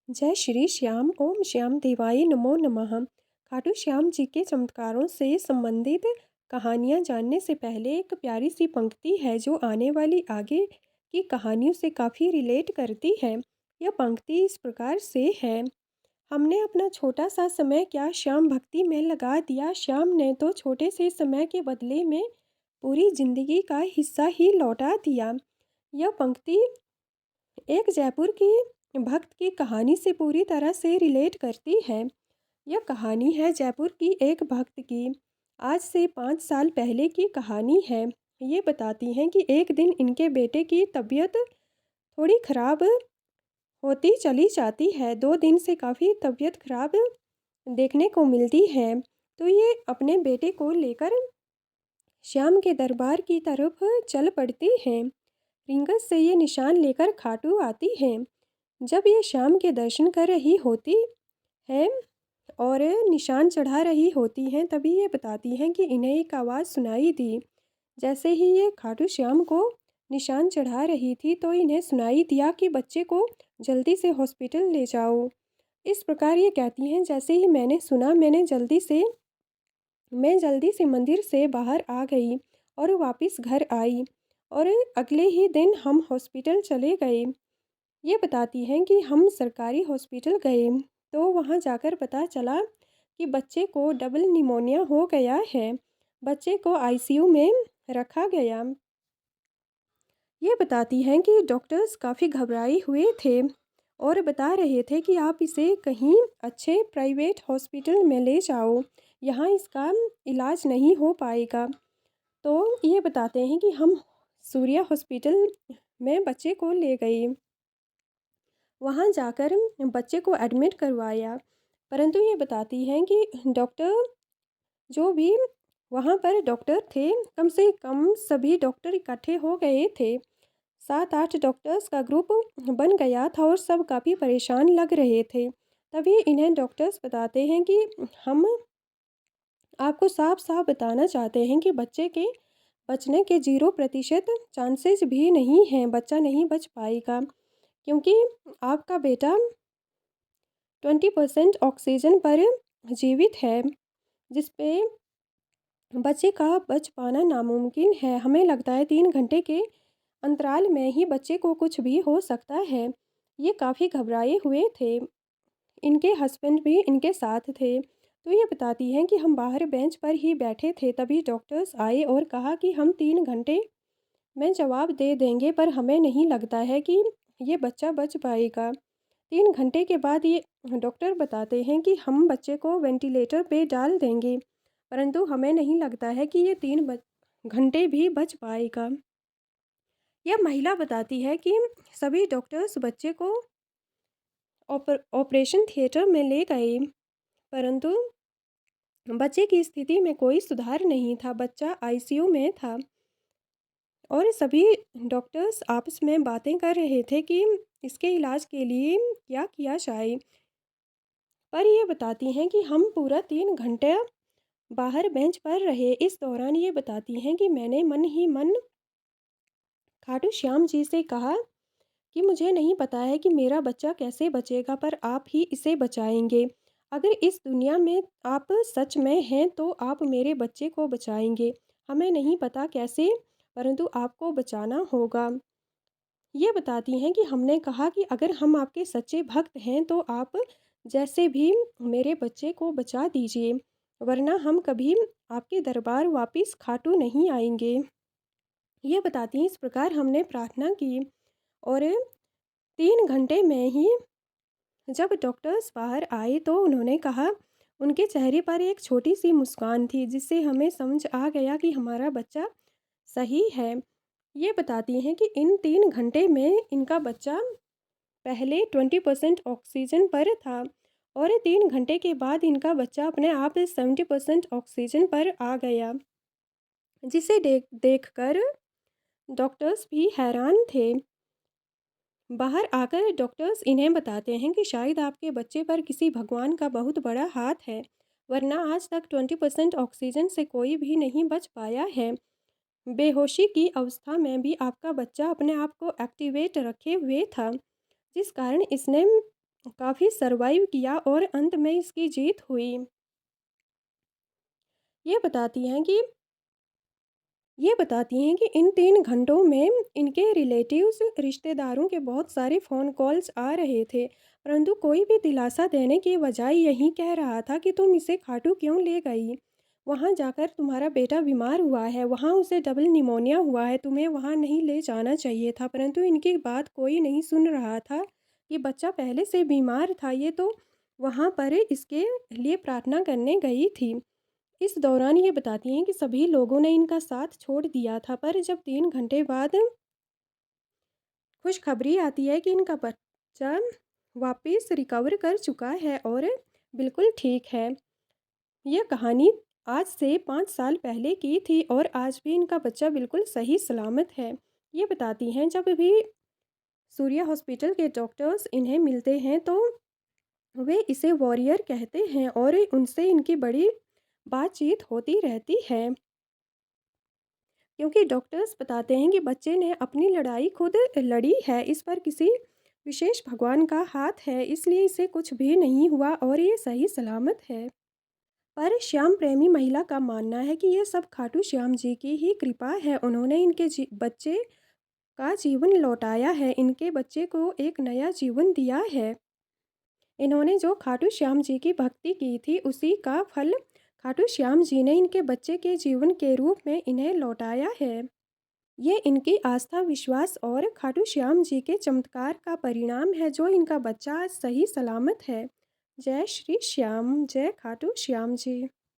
जय श्री श्याम ओम श्याम देवाय नमो नमः। खाटू श्याम जी के चमत्कारों से संबंधित कहानियाँ जानने से पहले एक प्यारी सी पंक्ति है जो आने वाली आगे की कहानियों से काफ़ी रिलेट करती है। यह पंक्ति इस प्रकार से है। हमने अपना छोटा सा समय क्या श्याम भक्ति में लगा दिया, श्याम ने तो छोटे से समय के बदले में पूरी जिंदगी का हिस्सा ही लौटा दिया। यह पंक्ति एक जयपुर की भक्त की कहानी से पूरी तरह से रिलेट करती है। यह कहानी है जयपुर की एक भक्त की। आज से 5 साल पहले की कहानी है। ये बताती हैं कि एक दिन इनके बेटे की तबीयत थोड़ी ख़राब होती चली जाती है। 2 दिन से काफ़ी तबीयत ख़राब देखने को मिलती है। तो ये अपने बेटे को लेकर श्याम के दरबार की तरफ चल पड़ती हैं। रिंगस से ये निशान लेकर खाटू आती है। जब ये श्याम के दर्शन कर रही होती है और निशान चढ़ा रही होती हैं, तभी ये बताती हैं कि इन्हें एक आवाज़ सुनाई दी। जैसे ही ये खाटू श्याम को निशान चढ़ा रही थी तो इन्हें सुनाई दिया कि बच्चे को जल्दी से हॉस्पिटल ले जाओ। इस प्रकार ये कहती हैं, जैसे ही मैंने सुना मैं जल्दी से मंदिर से बाहर आ गई और वापस घर आई और अगले ही दिन हम हॉस्पिटल चले गए। ये बताती हैं कि हम सरकारी हॉस्पिटल गए तो वहाँ जाकर पता चला कि बच्चे को डबल निमोनिया हो गया है। बच्चे को आईसीयू में रखा गया। ये बताती हैं कि डॉक्टर्स काफ़ी घबराए हुए थे और बता रहे थे कि आप इसे कहीं अच्छे प्राइवेट हॉस्पिटल में ले जाओ, यहाँ इसका इलाज नहीं हो पाएगा। तो ये बताते हैं कि हम सूर्या हॉस्पिटल में बच्चे को ले गए। वहाँ जाकर बच्चे को एडमिट करवाया, परंतु ये बताती हैं कि डॉक्टर जो भी वहाँ पर डॉक्टर थे, कम से कम सभी डॉक्टर इकट्ठे हो गए थे। 7-8 डॉक्टर्स का ग्रुप बन गया था और सब काफ़ी परेशान लग रहे थे। तभी इन्हें डॉक्टर्स बताते हैं कि हम आपको साफ साफ बताना चाहते हैं कि बच्चे के बचने के 0% चांसेस भी नहीं हैं, बच्चा नहीं बच पाएगा, क्योंकि आपका बेटा 20% ऑक्सीजन पर जीवित है, जिस पे बच्चे का बच पाना नामुमकिन है। हमें लगता है 3 घंटे के अंतराल में ही बच्चे को कुछ भी हो सकता है। ये काफ़ी घबराए हुए थे। इनके हस्बैंड भी इनके साथ थे। तो ये बताती हैं कि हम बाहर बेंच पर ही बैठे थे, तभी डॉक्टर्स आए और कहा कि हम 3 घंटे में जवाब दे देंगे, पर हमें नहीं लगता है कि ये बच्चा बच पाएगा। 3 घंटे के बाद ये डॉक्टर बताते हैं कि हम बच्चे को वेंटिलेटर पे डाल देंगे, परंतु हमें नहीं लगता है कि ये 3 घंटे भी बच पाएगा। यह महिला बताती है कि सभी डॉक्टर्स बच्चे को ऑपरेशन थिएटर में ले गए, परंतु बच्चे की स्थिति में कोई सुधार नहीं था। बच्चा आईसीयू में था और सभी डॉक्टर्स आपस में बातें कर रहे थे कि इसके इलाज के लिए क्या किया जाए। पर ये बताती हैं कि हम पूरा 3 घंटे बाहर बेंच पर रहे। इस दौरान ये बताती हैं कि मैंने मन ही मन खाटू श्याम जी से कहा कि मुझे नहीं पता है कि मेरा बच्चा कैसे बचेगा, पर आप ही इसे बचाएंगे। अगर इस दुनिया में आप सच में हैं तो आप मेरे बच्चे को बचाएंगे। हमें नहीं पता कैसे, परंतु आपको बचाना होगा। ये बताती हैं कि हमने कहा कि अगर हम आपके सच्चे भक्त हैं तो आप जैसे भी मेरे बच्चे को बचा दीजिए, वरना हम कभी आपके दरबार वापस खाटू नहीं आएंगे। ये बताती हैं, इस प्रकार हमने प्रार्थना की और 3 घंटे में ही जब डॉक्टर्स बाहर आए तो उन्होंने कहा, उनके चेहरे पर एक छोटी सी मुस्कान थी, जिससे हमें समझ आ गया कि हमारा बच्चा सही है। ये बताती हैं कि इन 3 घंटे में इनका बच्चा पहले 20% ऑक्सीजन पर था और 3 घंटे के बाद इनका बच्चा अपने आप 70% ऑक्सीजन पर आ गया, जिसे देखकर डॉक्टर्स भी हैरान थे। बाहर आकर डॉक्टर्स इन्हें बताते हैं कि शायद आपके बच्चे पर किसी भगवान का बहुत बड़ा हाथ है, वरना आज तक 20% ऑक्सीजन से कोई भी नहीं बच पाया है। बेहोशी की अवस्था में भी आपका बच्चा अपने आप को एक्टिवेट रखे हुए था, जिस कारण इसने काफ़ी सर्वाइव किया और अंत में इसकी जीत हुई। ये बताती हैं कि ये बताती हैं कि इन 3 घंटों में इनके रिलेटिव्स, रिश्तेदारों के बहुत सारे फ़ोन कॉल्स आ रहे थे, परंतु कोई भी दिलासा देने की बजाय यही कह रहा था कि तुम इसे खाटू क्यों ले गई? वहाँ जाकर तुम्हारा बेटा बीमार हुआ है, वहाँ उसे डबल निमोनिया हुआ है, तुम्हें वहाँ नहीं ले जाना चाहिए था। परंतु इनकी बात कोई नहीं सुन रहा था। ये बच्चा पहले से बीमार था, ये तो वहाँ पर इसके लिए प्रार्थना करने गई थी। इस दौरान ये बताती हैं कि सभी लोगों ने इनका साथ छोड़ दिया था, पर जब 3 घंटे बाद खुशखबरी आती है कि इनका बच्चा वापस रिकवर कर चुका है और बिल्कुल ठीक है। ये कहानी आज से 5 साल पहले की थी और आज भी इनका बच्चा बिल्कुल सही सलामत है। ये बताती हैं जब भी सूर्या हॉस्पिटल के डॉक्टर्स इन्हें मिलते हैं तो वे इसे वॉरियर कहते हैं और उनसे इनकी बड़ी बातचीत होती रहती है। क्योंकि डॉक्टर्स बताते हैं कि बच्चे ने अपनी लड़ाई खुद लड़ी है, इस पर किसी विशेष भगवान का हाथ है, इसलिए इसे कुछ भी नहीं हुआ और ये सही सलामत है। पर श्याम प्रेमी महिला का मानना है कि ये सब खाटू श्याम जी की ही कृपा है। उन्होंने इनके बच्चे का जीवन लौटाया है, इनके बच्चे को एक नया जीवन दिया है। इन्होंने जो खाटू श्याम जी की भक्ति की थी, उसी का फल खाटू श्याम जी ने इनके बच्चे के जीवन के रूप में इन्हें लौटाया है। ये इनकी आस्था, विश्वास और खाटू श्याम जी के चमत्कार का परिणाम है, जो इनका बच्चा आज सही सलामत है। जय श्री श्याम, जय खाटू श्याम जी।